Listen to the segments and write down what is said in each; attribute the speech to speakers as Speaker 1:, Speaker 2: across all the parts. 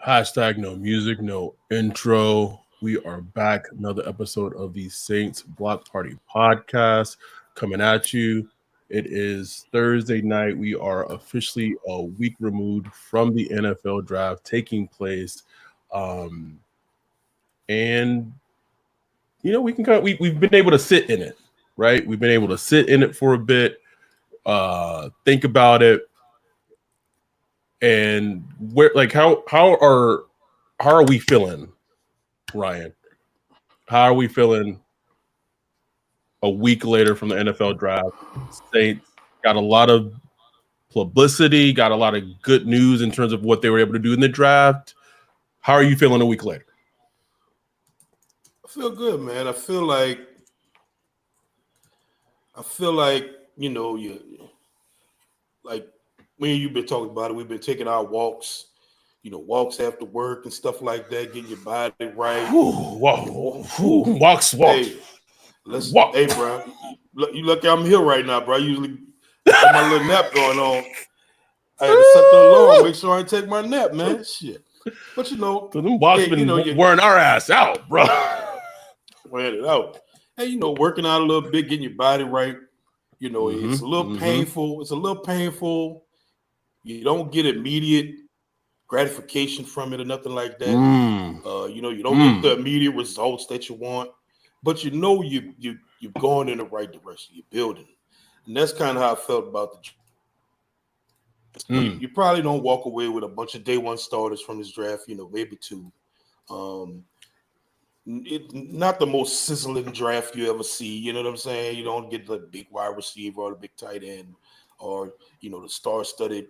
Speaker 1: Hashtag no music, no intro. We are back. Another episode of the Saints Block Party podcast coming at you. It is Thursday night. We are officially a week removed from the NFL draft taking place. And we can we've been able to sit in it, right? We've been able to sit in it for a bit, think about it, and how are we feeling, Ryan? How are we feeling a week later from the NFL draft? Saints got a lot of publicity, got a lot of good news in terms of what they were able to do in the draft. How are you feeling a week later?
Speaker 2: I feel good, man. I feel like you like me and you've been talking about it. We've been taking our walks, walks after work and stuff like that, getting your body right.
Speaker 1: Walks.
Speaker 2: Hey, walk. Hey, bro. You lucky I'm here right now, bro. I usually got my little nap going on. I had to set the alarm, make sure I take my nap, man. Shit. But
Speaker 1: so them walks been wearing our ass out, bro.
Speaker 2: Wearing it out. Hey, working out a little bit, getting your body right. It's a little painful. It's a little painful. You don't get immediate gratification from it or nothing like that. You don't get the immediate results that you want, but you're going in the right direction. You're building, and that's kind of how I felt about the. You probably don't walk away with a bunch of day one starters from this draft. Maybe two. Not the most sizzling draft you ever see. You know what I'm saying? You don't get the big wide receiver or the big tight end or the star-studded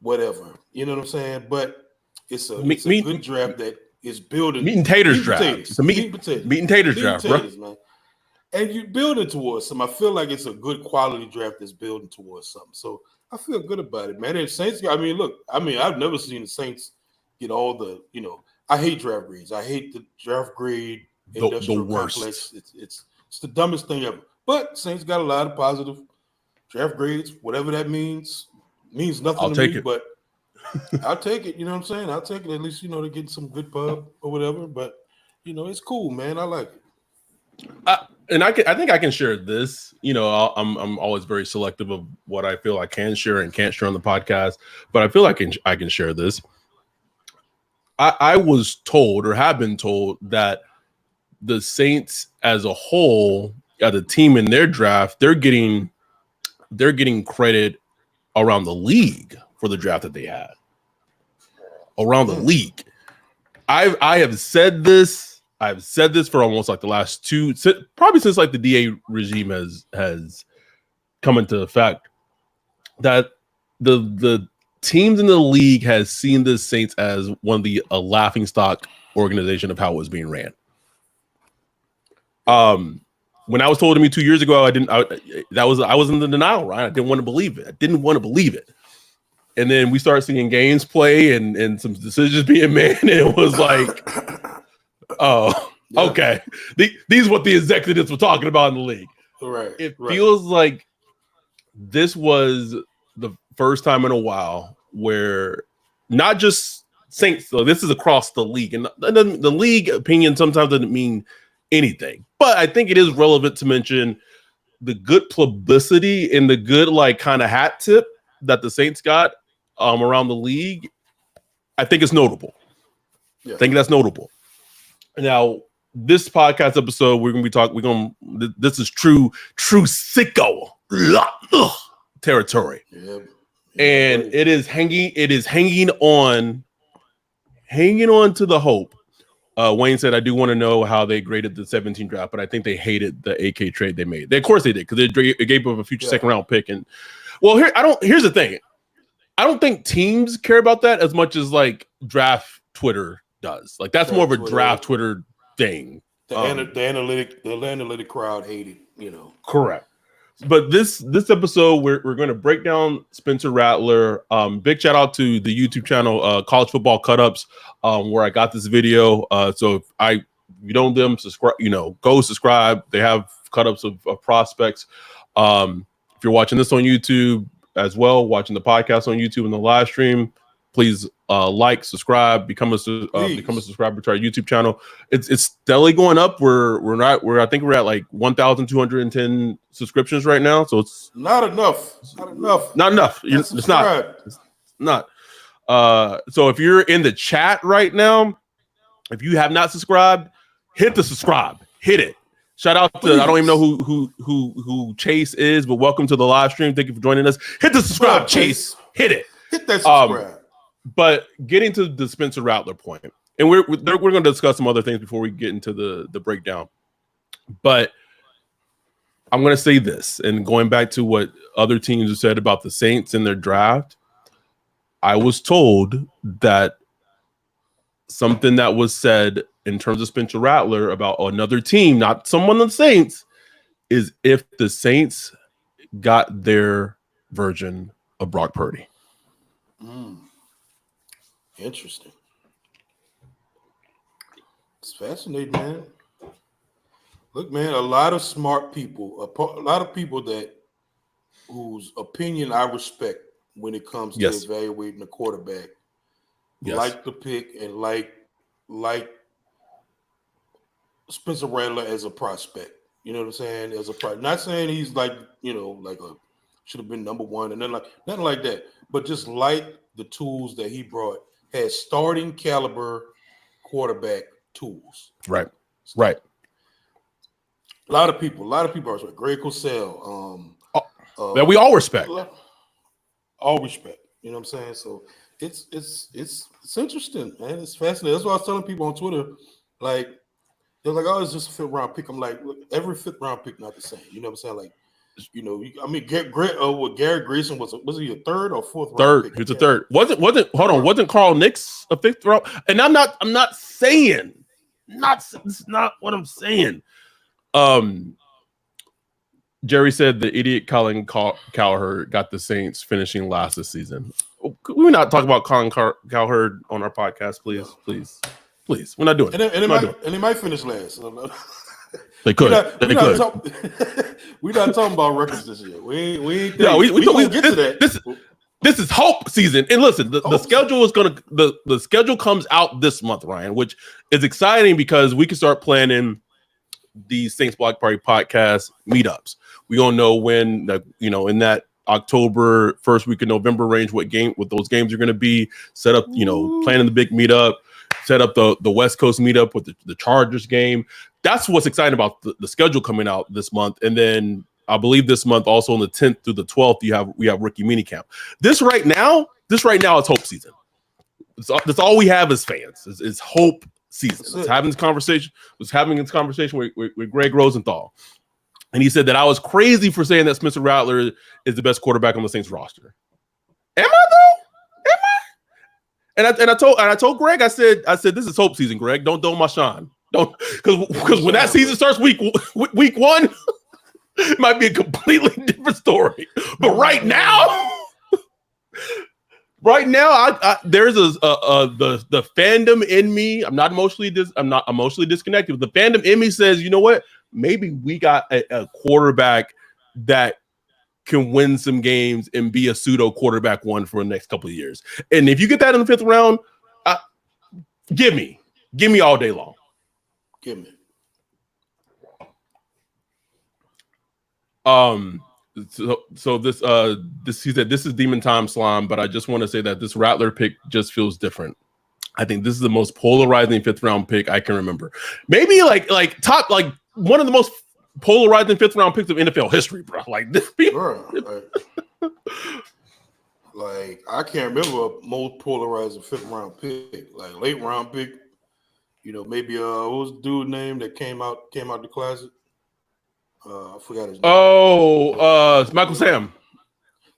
Speaker 2: whatever. You know what I'm saying? But it's a good draft that is building.
Speaker 1: Meat and taters draft. It's a meat and taters draft, bro.
Speaker 2: Man. And you're building towards something. I feel like it's a good quality draft that's building towards something. So I feel good about it, man. And Saints, I've never seen the Saints get all the, I hate draft grades. I hate the draft grade industrial complex. It's the dumbest thing ever. But Saints got a lot of positive draft grades, whatever that means nothing to me. But I'll take it. You know what I'm saying? I'll take it at least, to get some good pub or whatever. But it's cool, man. I like it.
Speaker 1: And I think I can share this. I'm always very selective of what I feel I can share and can't share on the podcast. But I feel like I can share this. I was told or have been told that the Saints as a whole, as a team in their draft, they're getting credit around the league for the draft that they had. Around the league. I have said this. I've said this for almost like the last probably since like the DA regime has come into effect, that the teams in the league has seen the Saints as one of a laughingstock organization of how it was being ran. When I was told to me 2 years ago, I was in the denial, right? I didn't want to believe it. And then we started seeing games play and some decisions being made, and it was like, oh, yeah. Okay. These are what the executives were talking about in the league.
Speaker 2: Right.
Speaker 1: It feels like this was the first time in a while where not just Saints, so this is across the league, and the league opinion sometimes doesn't mean anything, but I think it is relevant to mention the good publicity and the good kind of hat tip that the Saints got around the league. I think it's notable. Yeah. I think that's notable. Now, this podcast episode, this is true sicko territory. Yeah. And it is hanging on to the hope. Wayne said, I do want to know how they graded the 17 draft, but I think they hated the AK trade they made. Of course they did, because it gave up a future second round pick. And here's the thing. I don't think teams care about that as much as draft Twitter does. That's more of a draft Twitter thing.
Speaker 2: The analytic crowd hated,
Speaker 1: Correct. But this episode, we're going to break down Spencer Rattler. Big shout out to the YouTube channel, College Football Cut-Ups, where I got this video. So if you don't subscribe, go subscribe. They have cut-ups of prospects. If you're watching this on YouTube, as well, watching the podcast on YouTube and the live stream, please like, subscribe, become a subscriber to our YouTube channel. It's steadily going up. I think we're at like 1,210 subscriptions right now. So it's
Speaker 2: not enough.
Speaker 1: It's not. So if you're in the chat right now, if you have not subscribed, hit the subscribe. Hit it. Shout out to I don't even know who Chase is, but welcome to the live stream. Thank you for joining us. Hit the subscribe, Chase. Hit it.
Speaker 2: Hit that subscribe.
Speaker 1: But getting to the Spencer Rattler point, and we're going to discuss some other things before we get into the breakdown. But I'm going to say this, and going back to what other teams have said about the Saints in their draft, I was told that something that was said in terms of Spencer Rattler about another team, not someone on the Saints, is if the Saints got their version of Brock Purdy.
Speaker 2: Interesting. It's fascinating, man. Look, man, a lot of smart people, a lot of people whose opinion I respect when it comes to evaluating a quarterback, like the pick and like Spencer Rattler as a prospect. You know what I'm saying? As a not saying he's like, should have been number one and nothing like that, but just like the tools that he brought, had starting caliber quarterback tools.
Speaker 1: Right.
Speaker 2: A lot of people are respect. Greg Cosell.
Speaker 1: That we all respect.
Speaker 2: All respect. You know what I'm saying? So it's interesting, man. It's fascinating. That's why I was telling people on Twitter, like, they're like, oh, it's just a fifth round pick. I'm like, look, every fifth round pick not the same. You know what I'm saying? Like, Garrett Grayson was he a third or fourth round pick?
Speaker 1: He was a third. Wasn't Carl Nix a fifth round? And I'm not saying, it's not what I'm saying. Jerry said the idiot Colin Cowherd got the Saints finishing last this season. Could we not talk about Colin Cowherd on our podcast, please?
Speaker 2: No.
Speaker 1: Please. We're not doing it.
Speaker 2: And he might finish last.
Speaker 1: They could.
Speaker 2: We're not talking about records this year. We ain't.
Speaker 1: We
Speaker 2: get to that.
Speaker 1: This is hope season. And listen, the schedule is the schedule comes out this month, Ryan, which is exciting because we can start planning the Saints Block Party podcast meetups. We don't know when in that October first week of November range what those games are going to be. Set up, planning the big meetup. Set up the West Coast meetup with the Chargers game. That's what's exciting about the schedule coming out this month. And then I believe this month also on the 10th through the 12th we have rookie minicamp. This right now is hope season. That's all we have as fans is hope season. I was having this conversation with Greg Rosenthal. And he said that I was crazy for saying that Spencer Rattler is the best quarterback on the Saints roster. Am I though? Am I? And I told Greg, I said this is hope season, Greg. Don't my shine. Don't because when that season starts week one, it might be a completely different story. But right now, there's the fandom in me. I'm not emotionally disconnected. But the fandom in me says, you know what? Maybe we got a quarterback that can win some games and be a pseudo quarterback one for the next couple of years. And if you get that in the fifth round, give me all day long.
Speaker 2: Give me.
Speaker 1: So this he said this is Demon Time Slime, but I just want to say that this Rattler pick just feels different. I think this is the most polarizing fifth round pick I can remember. Maybe like top one of the most polarizing fifth round picks of NFL history, bro. Like this,
Speaker 2: like I can't remember a most polarizing fifth round pick, like late round pick. Maybe what was the dude name that came out the closet? I forgot his name.
Speaker 1: It's Michael Sam.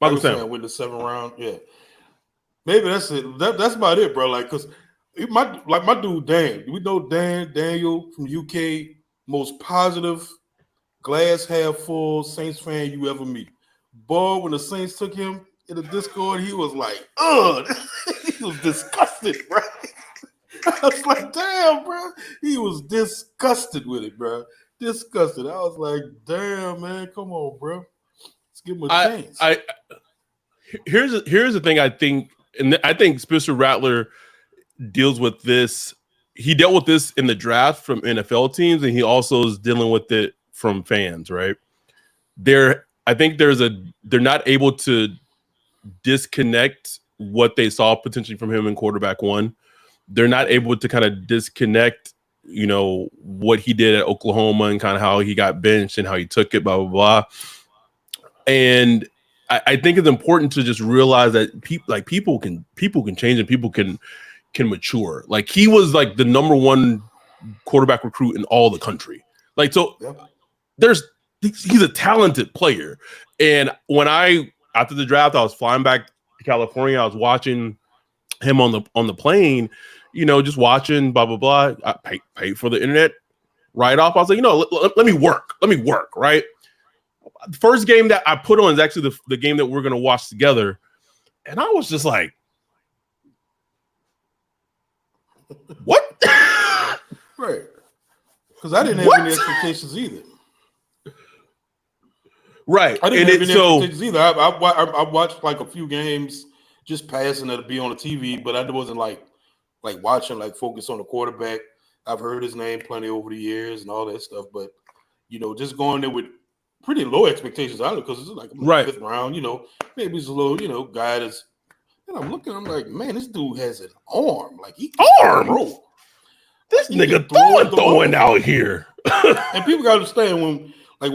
Speaker 1: Michael Sam
Speaker 2: with the 7th round. Yeah, maybe that's it. That's about it, bro. Like, cause my dude Dan. We know Daniel from UK, most positive, glass half full Saints fan you ever meet. Boy, when the Saints took him in the Discord, he was like, he was disgusted, bro. I was like, damn, bro. He was disgusted with it, bro. Disgusted. I was like, damn, man, come on, bro. Let's give him a chance.
Speaker 1: here's the thing. I think, and I think Spencer Rattler deals with this. He dealt with this in the draft from NFL teams, and he also is dealing with it from fans. Right I think they're not able to disconnect what they saw potentially from him in quarterback one. They're not able to kind of disconnect, what he did at Oklahoma and kind of how he got benched and how he took it, blah, blah, blah. And I think it's important to just realize that people can change and people can mature. Like, he was like the number one quarterback recruit in all the country. Like, so he's a talented player. And when after the draft, I was flying back to California. I was watching him on the plane, just watching, blah, blah, blah. I paid for the internet right off. I was like, let me work, right? The first game that I put on is actually the game that we're going to watch together. And I was just like, what?
Speaker 2: Right. Because I didn't have any expectations either.
Speaker 1: Right.
Speaker 2: I didn't have any expectations either. I watched like a few games just passing to be on the TV, but I wasn't like watching, like focus on the quarterback. I've heard his name plenty over the years and all that stuff, but just going there with pretty low expectations out of it, because it's like fifth round, maybe it's a little, guy that's, and I'm looking, I'm like, man, this dude has an arm. Like, he can throw.
Speaker 1: This nigga throwing out here.
Speaker 2: And people got to understand when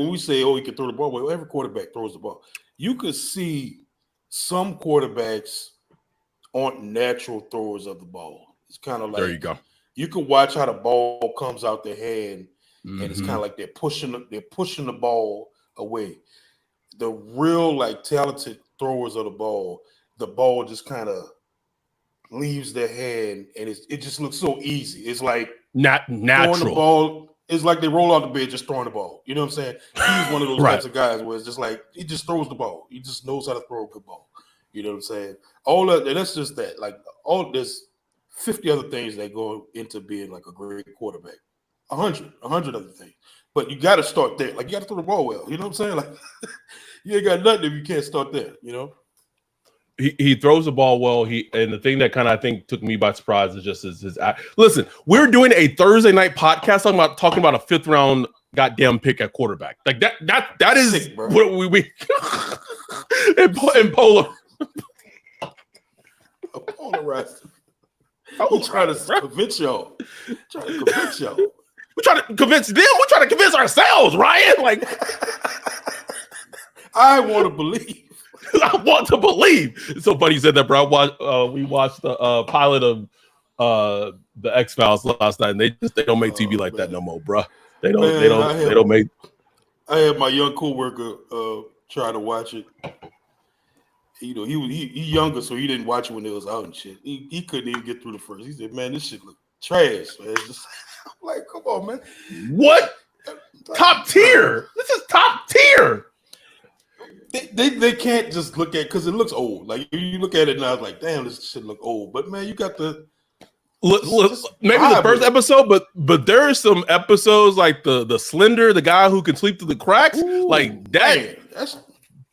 Speaker 2: we say, oh, he can throw the ball, well, every quarterback throws the ball. You could see some quarterbacks aren't natural throwers of the ball. It's kind of like,
Speaker 1: there you go.
Speaker 2: You can watch how the ball comes out their hand, and it's kind of like they're pushing the ball away. The real talented throwers of the ball just kind of leaves their hand, and it just looks so easy. It's like
Speaker 1: not natural.
Speaker 2: Throwing the ball, it's like they roll out the bed just throwing the ball. You know what I'm saying? He's one of those types of guys where it's just like he just throws the ball. He just knows how to throw a good ball. You know what I'm saying? All that, and that's just that. Like, all there's 50 other things that go into being like a great quarterback. 100 other things. But you got to start there. Like, you got to throw the ball well. You know what I'm saying? Like, you ain't got nothing if you can't start there.
Speaker 1: He throws the ball well. And the thing that kind of, I think, took me by surprise is just his listen. We're doing a Thursday night podcast talking about a fifth round goddamn pick at quarterback. Like, that is sick, what we in Polar.
Speaker 2: Polarized. I'm trying to convince y'all.
Speaker 1: We're trying to convince them. We're trying to convince ourselves, Ryan. Like,
Speaker 2: I want to believe.
Speaker 1: I want to believe. It's so funny you said that, bro. We watched the pilot of the X-Files last night, and they don't make TV like that no more, bro. They don't make.
Speaker 2: I had my young coworker try to watch it. He younger, so he didn't watch it when it was out and shit. He couldn't even get through the first. He said, "Man, this shit look trash." Man. It's just, I'm like, come on, man.
Speaker 1: What? Top tier. This is top tier.
Speaker 2: They can't just look at, because it looks old. Like, you look at it now, it's like, damn, this shit look old. But man, you got the
Speaker 1: maybe the first episode, but there are some episodes like the Slender, the guy who can sleep through the cracks, like that. Man,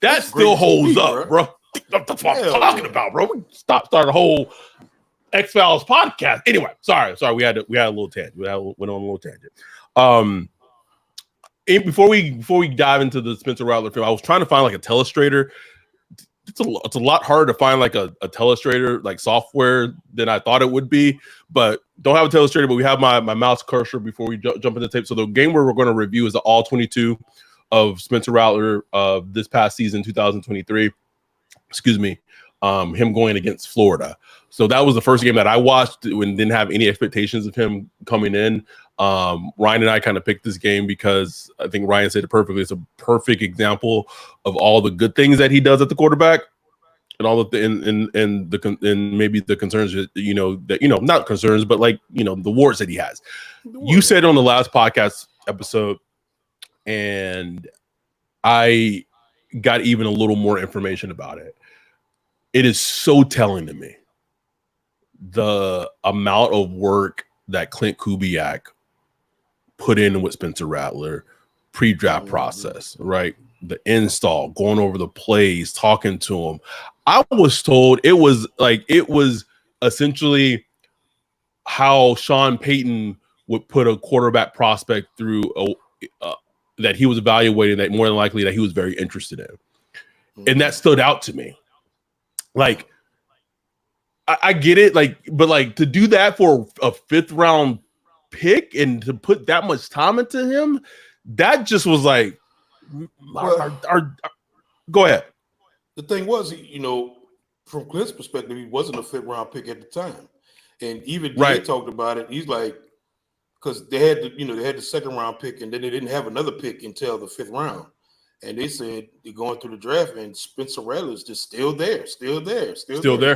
Speaker 1: that still holds up, bro. That's what I'm talking about, bro. We start a whole X-Files podcast. Anyway, sorry, we had a little tangent. Went on a little tangent. Before we dive into the Spencer Rattler film, I was trying to find like a telestrator. It's a lot harder to find like a telestrator like software than I thought it would be. But don't have a telestrator, but we have my mouse cursor before we jump into tape. So the game we're going to review is the all 22 of Spencer Rattler of this past season, 2023. Excuse me, him going against Florida. So that was the first game that I watched and didn't have any expectations of him coming in. Ryan and I kind of picked this game because I think Ryan said it perfectly. It's a perfect example of all the good things that he does at the quarterback and all of the and maybe the concerns not concerns, but like, the warts that he has. You said on the last podcast episode, and I got even a little more information about it. It is so telling to me the amount of work that Clint Kubiak put in with Spencer Rattler, pre-draft process, right? The install, going over the plays, talking to him. I was told it was essentially how Sean Payton would put a quarterback prospect through that he was evaluating, that more than likely that he was very interested in. And that stood out to me. Like, I get it, but to do that for a 5th round pick and to put that much time into him, that just was like, go ahead.
Speaker 2: The thing was, from Clint's perspective, he wasn't a 5th round pick at the time. And even Jay talked about it. He's like, because they had the 2nd round pick, and then they didn't have another pick until the 5th round. And they said they're going through the draft, and Spencer Rattler is just still there.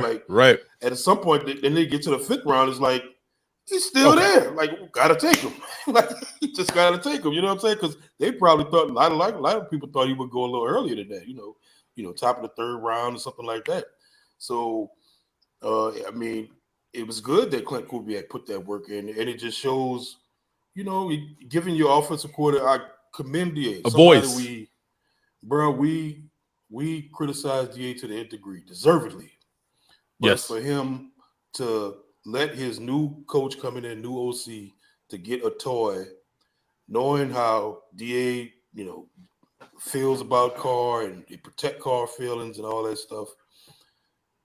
Speaker 2: Like,
Speaker 1: right.
Speaker 2: At some point, then they get to the 5th round. It's like he's still there. Like, gotta take him. Like, you just gotta take him. You know what I'm saying? Because they probably thought a lot of people thought he would go a little earlier than that. Top of the 3rd round or something like that. So, I mean, it was good that Clint Kubiak put that work in, and it just shows, giving your offensive coordinator, I commend DA.
Speaker 1: A voice.
Speaker 2: We criticized DA to the nth degree, deservedly. But
Speaker 1: yes.
Speaker 2: For him to let his new coach come in, new OC, to get a toy, knowing how DA, feels about Carr and they protect Carr feelings and all that stuff.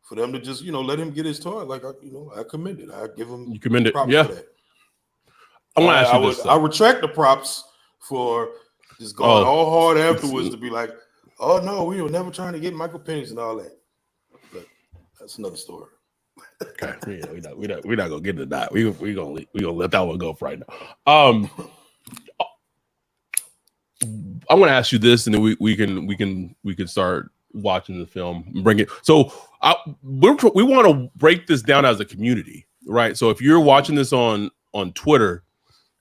Speaker 2: For them to just, let him get his toy, like I commend it. I give him props for that.
Speaker 1: I want to ask you this.
Speaker 2: I retract the props for just going all hard afterwards to be like, oh no, we were never trying to get Michael Penix and all that. But that's another story.
Speaker 1: Okay, we're not gonna get into that. We gonna let that one go for right now. I want to ask you this, and then we can start watching the film and bring it. So we want to break this down as a community, right? So if you're watching this on Twitter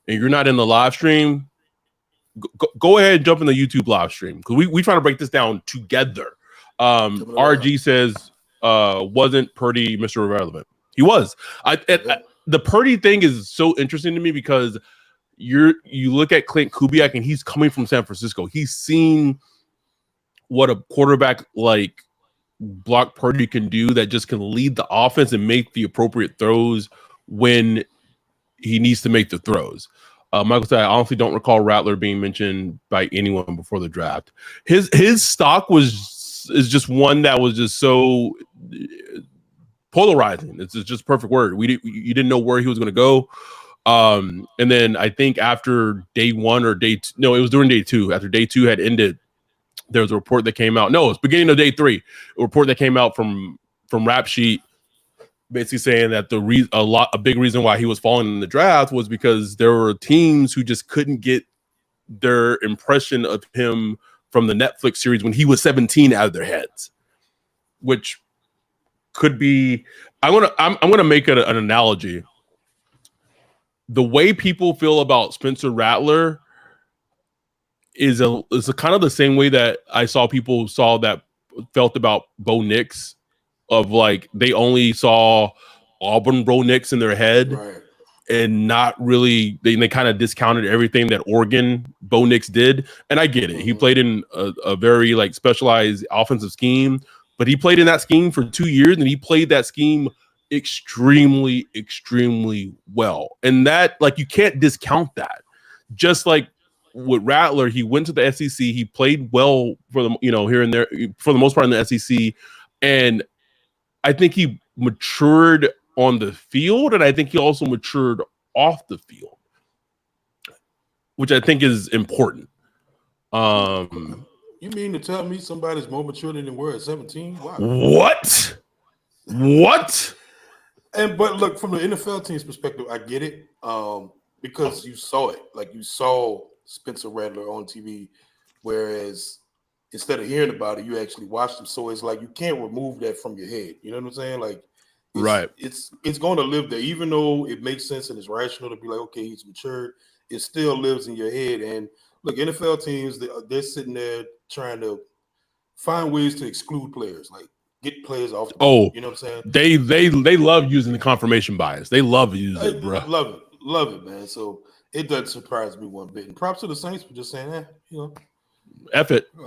Speaker 1: and you're not in the live stream, go ahead and jump in the YouTube live stream, because we trying to break this down together. RG says, wasn't Purdy Mr. Irrelevant? He was. The Purdy thing is so interesting to me because you look at Clint Kubiak and he's coming from San Francisco. He's seen what a quarterback like Brock Purdy can do, that just can lead the offense and make the appropriate throws when he needs to make the throws. Michael said, I honestly don't recall Rattler being mentioned by anyone before the draft. His stock is just one that was just so polarizing. It's just perfect word. You didn't know where he was going to go. And then I think after day 1 or day 2, no, it was during day 2. After day 2 had ended, there was a report that came out. No, it's beginning of day 3. A report that came out from Rap Sheet, basically saying that a big reason why he was falling in the draft was because there were teams who just couldn't get their impression of him from the Netflix series when he was 17 out of their heads, which could be. I'm gonna make an analogy. The way people feel about Spencer Rattler is a kind of the same way that I saw people felt about Bo Nix, of like they only saw Auburn Bo Nix in their head,
Speaker 2: right,
Speaker 1: and not really they kind of discounted everything that Oregon Bo Nix did. And I get it. He played in a very like specialized offensive scheme, but he played in that scheme for 2 years and he played that scheme extremely, extremely well. And that, like, you can't discount that. Just like with Rattler, he went to the SEC, he played well for the, here and there for the most part in the SEC. And I think he matured on the field, and I think he also matured off the field, which I think is important.
Speaker 2: You mean to tell me somebody's more mature than they were at 17? Wow.
Speaker 1: What?
Speaker 2: But look, from the NFL team's perspective, I get it. Because you saw it. Like, you saw Spencer Rattler on TV, whereas instead of hearing about it, you actually watched him. So it's like you can't remove that from your head. You know what I'm saying? Like, it's going to live there, even though it makes sense and it's rational to be like, okay, he's matured. It still lives in your head. And look, NFL teams, they're sitting there trying to find ways to exclude players, like get players off the board. You know what I'm saying?
Speaker 1: They love using the confirmation bias. They love using it, bro.
Speaker 2: Love it, man. So it doesn't surprise me one bit. And props to the Saints for just saying that,
Speaker 1: F it.
Speaker 2: Take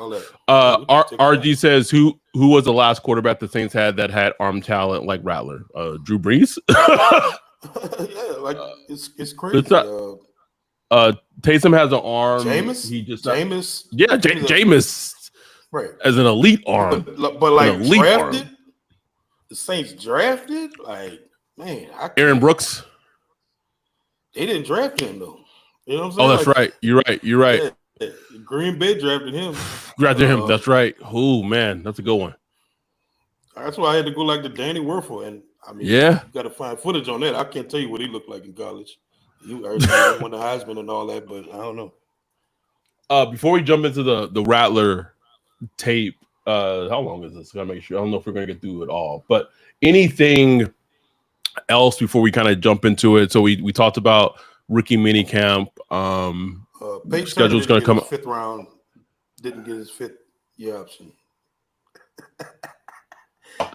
Speaker 1: RG says who was the last quarterback the Saints had that had arm talent like Rattler? Drew Brees.
Speaker 2: Yeah, like it's crazy.
Speaker 1: It's not, Taysom has an arm.
Speaker 2: Jameis.
Speaker 1: He just
Speaker 2: Jameis.
Speaker 1: Yeah, Jameis.
Speaker 2: Right.
Speaker 1: As an elite arm,
Speaker 2: but like drafted.
Speaker 1: Arm.
Speaker 2: The Saints drafted, like, man.
Speaker 1: Aaron Brooks.
Speaker 2: They didn't draft him though. You know what I'm saying?
Speaker 1: Oh, that's right. You're right.
Speaker 2: Yeah, Green Bay drafted him.
Speaker 1: That's right. Oh man, that's a good one.
Speaker 2: That's why I had to go like the Danny Werfel, and I mean,
Speaker 1: yeah,
Speaker 2: you got to find footage on that. I can't tell you what he looked like in college. He won the Heisman and all that, but I don't know.
Speaker 1: Before we jump into the Rattler tape, how long is this? Gotta make sure. I don't know if we're gonna get through it all, but anything else before we kind of jump into it? So we talked about rookie minicamp. Schedule's gonna come up.
Speaker 2: 5th round. Didn't get his 5th year option.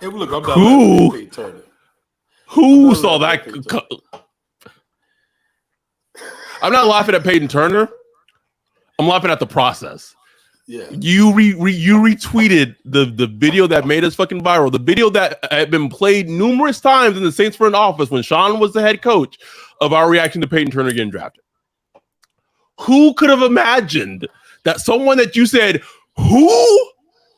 Speaker 2: Hey, look, I'm not Peyton Turner.
Speaker 1: Who saw that? I'm not laughing at Peyton Turner. I'm laughing at the process.
Speaker 2: Yeah.
Speaker 1: You retweeted the video that made us fucking viral. The video that had been played numerous times in the Saints front office when Sean was the head coach of our reaction to Peyton Turner getting drafted. Who could have imagined that someone that you said who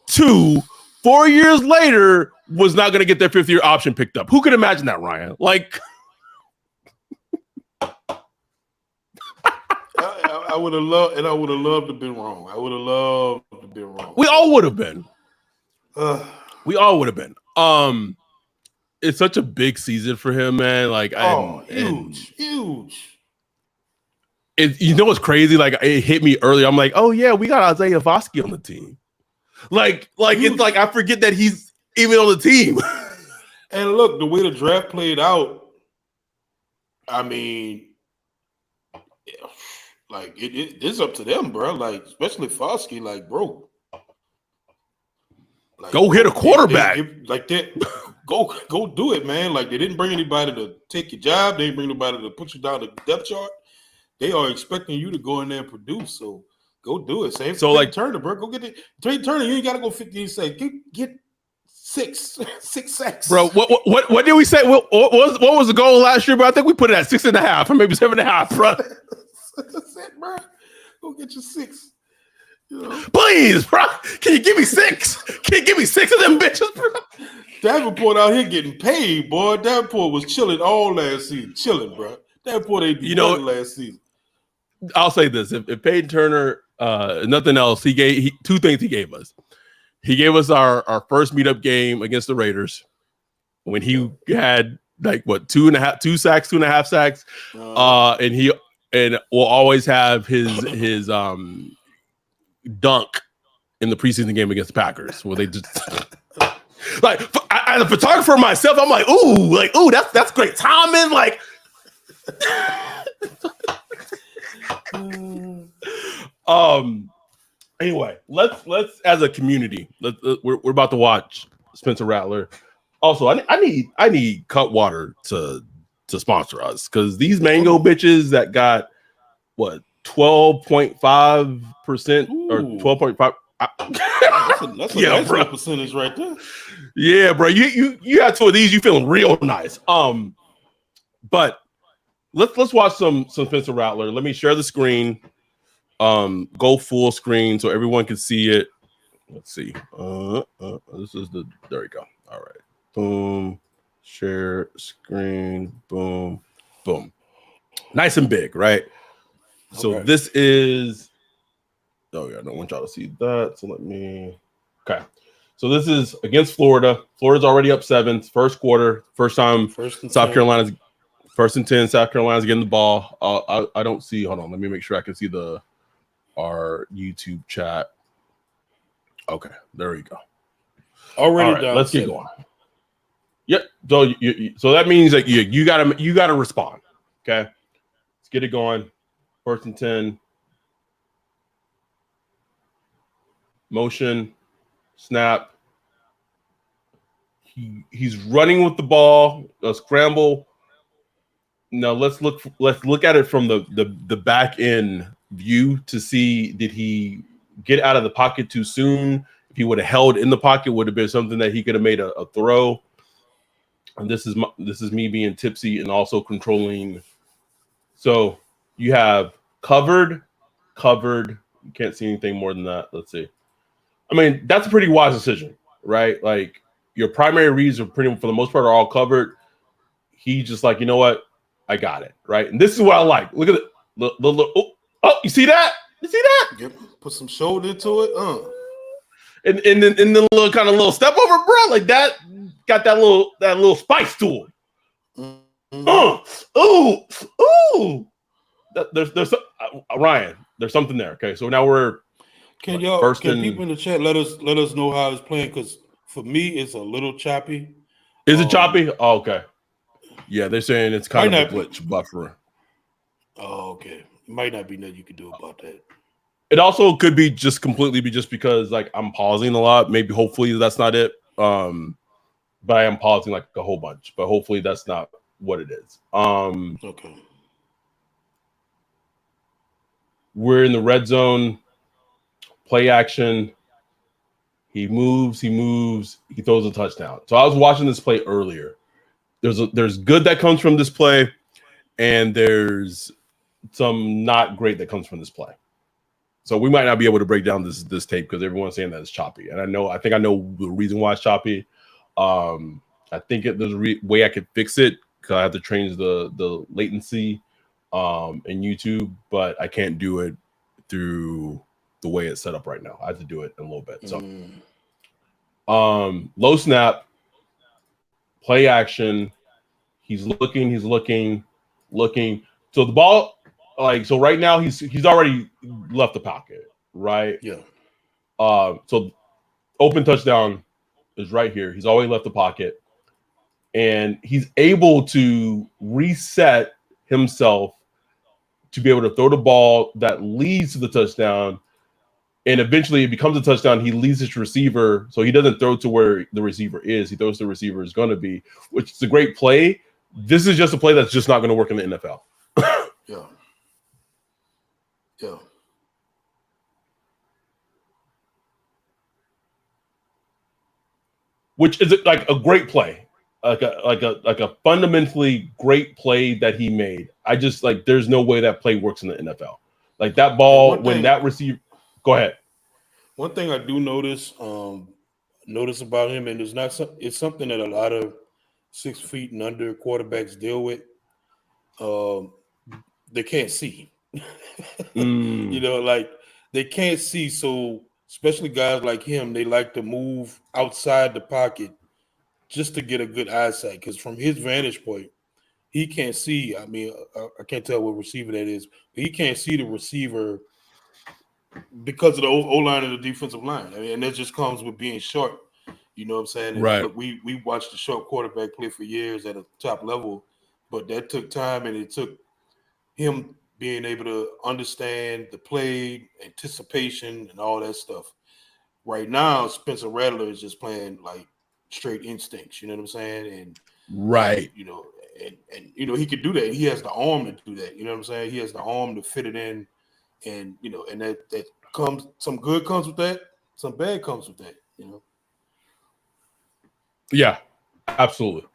Speaker 1: to 4 years later was not going to get their 5th year option picked up? Who could imagine that, Ryan? Like,
Speaker 2: I would have loved, and I would have loved to have been wrong. I would have loved to have been wrong.
Speaker 1: We all would have been. We all would have been. It's such a big season for him, man. Like,
Speaker 2: huge.
Speaker 1: You know what's crazy? Like, it hit me earlier. I'm like, oh yeah, we got Isaiah Foskey on the team. Like it's like I forget that he's even on the team.
Speaker 2: And look, the way the draft played out, I mean, like it's up to them, bro. Like, especially Foskey, like, bro. Like,
Speaker 1: go hit a quarterback.
Speaker 2: Like that. Go do it, man. Like, they didn't bring anybody to take your job. They didn't bring anybody to put you down the depth chart. They are expecting you to go in there and produce. So go do it. Same so like Turner, bro. Go get it. Trey Turner, you ain't gotta go 50 and say get six sacks.
Speaker 1: Bro, what did we say? What was the goal last year, bro? I think we put it at 6.5 or maybe 7.5, bro.
Speaker 2: That's it, bro. Go get your 6. You know?
Speaker 1: Please, bro. Can you give me 6? Can you give me 6 of them bitches, bro?
Speaker 2: Davenport out here getting paid, boy. Davenport was chilling all last season. Chilling, bro. Davenport ain't last season.
Speaker 1: I'll say this: if Peyton Turner, nothing else, he gave 2 things. He gave us. He gave us our first meetup game against the Raiders when he had like 2 sacks, 2.5 sacks, and will always have his dunk in the preseason game against the Packers where they just like as a photographer myself, I'm like, ooh, that's great timing, like. Anyway, let's as a community, we're about to watch Spencer Rattler. Also, I need Cutwater to sponsor us because these mango bitches that got 12.5% or 12.5.
Speaker 2: That's a nice little percentage right there.
Speaker 1: Yeah, bro. You have 2 of these, you feeling real nice. But let's watch some Spencer Rattler. Let me share the screen. Go full screen so everyone can see it. Let's see. This is there we go. All right. Boom. Share screen. Boom. Boom. Nice and big, right? So this is. Oh yeah, I don't want y'all to see that. So let me. Okay. So this is against Florida. Florida's already up 7. First quarter. First time. South Carolina's. 1st and 10. South Carolina's getting the ball. I don't see. Hold on. Let me make sure I can see our YouTube chat. Okay, there we go.
Speaker 2: Already
Speaker 1: right,
Speaker 2: down.
Speaker 1: Let's get going. Yep. So that means that you gotta respond. Okay. Let's get it going. 1st and 10. Motion. Snap. He's running with the ball. A scramble. Now let's look at it from the back end view to see did he get out of the pocket too soon. If he would have held in the pocket, would have been something that he could have made a throw. And this is me being tipsy and also controlling. So you have covered. You can't see anything more than that. Let's see. I mean, that's a pretty wise decision, right? Like your primary reads are pretty, for the most part, are all covered. He just like, you know what? I got it, right? And this is what I like. Look at it. Oh, you see that? You see that?
Speaker 2: Yep. Put some shoulder into it.
Speaker 1: And then the little kind of little step over, bro, like that. Got that little spice to it. Ooh. There's Ryan. There's something there. Okay, so now we're.
Speaker 2: Can people in the chat let us know how it's playing? Because for me, it's a little choppy.
Speaker 1: Is it choppy? Oh, okay. Yeah, they're saying it's kind of a glitch buffer.
Speaker 2: Oh, okay. It might not be nothing you can do about that.
Speaker 1: It also could be just because like I'm pausing a lot. Maybe hopefully that's not it. But I am pausing like a whole bunch. But hopefully that's not what it is.
Speaker 2: Okay.
Speaker 1: We're in the red zone. Play action. He moves. He throws a touchdown. So I was watching this play earlier. There's good that comes from this play, and there's some not great that comes from this play. So we might not be able to break down this tape because everyone's saying that it's choppy, and I think I know the reason why it's choppy. I think there's a way I could fix it because I have to change the latency in YouTube, but I can't do it through the way it's set up right now. I have to do it in a little bit. So, low snap, play action. He's looking. So the ball, so right now he's already left the pocket, right?
Speaker 2: Yeah.
Speaker 1: So open touchdown is right here. He's already left the pocket, and he's able to reset himself to be able to throw the ball that leads to the touchdown. And eventually it becomes a touchdown. He leads his receiver. So he doesn't throw to where the receiver is. He throws to the receiver is going to be, which is a great play. This is just a play that's just not going to work in the NFL.
Speaker 2: Yeah.
Speaker 1: Which is like a great play. Like a fundamentally great play that he made. I just like there's no way that play works in the NFL. Like that ball that receiver. Go ahead.
Speaker 2: One thing I do notice about him, and it's something that a lot of 6 feet and under quarterbacks deal with. They can't see. Like they can't see. So especially guys like him, they like to move outside the pocket just to get a good eyesight. Because from his vantage point, he can't see. I mean, I can't tell what receiver that is, but he can't see the receiver because of the O-line and the defensive line. I mean, and that just comes with being short. You know what I'm saying? And
Speaker 1: right.
Speaker 2: Look, we watched the short quarterback play for years at a top level, but that took time, and it took him being able to understand the play, anticipation, and all that stuff. Right now, Spencer Rattler is just playing like straight instincts. You know what I'm saying? And
Speaker 1: right.
Speaker 2: And he could do that. He has the arm to do that. You know what I'm saying? He has the arm to fit it in. And and that comes, some good comes with that, some bad comes with that,
Speaker 1: Yeah, absolutely.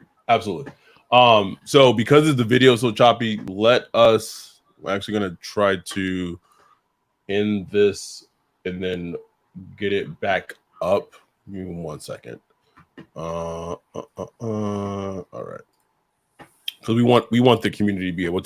Speaker 1: So because the video is so choppy, we're actually gonna try to end this and then get it back up. Give me 1 second. All right. Because we want the community to be able to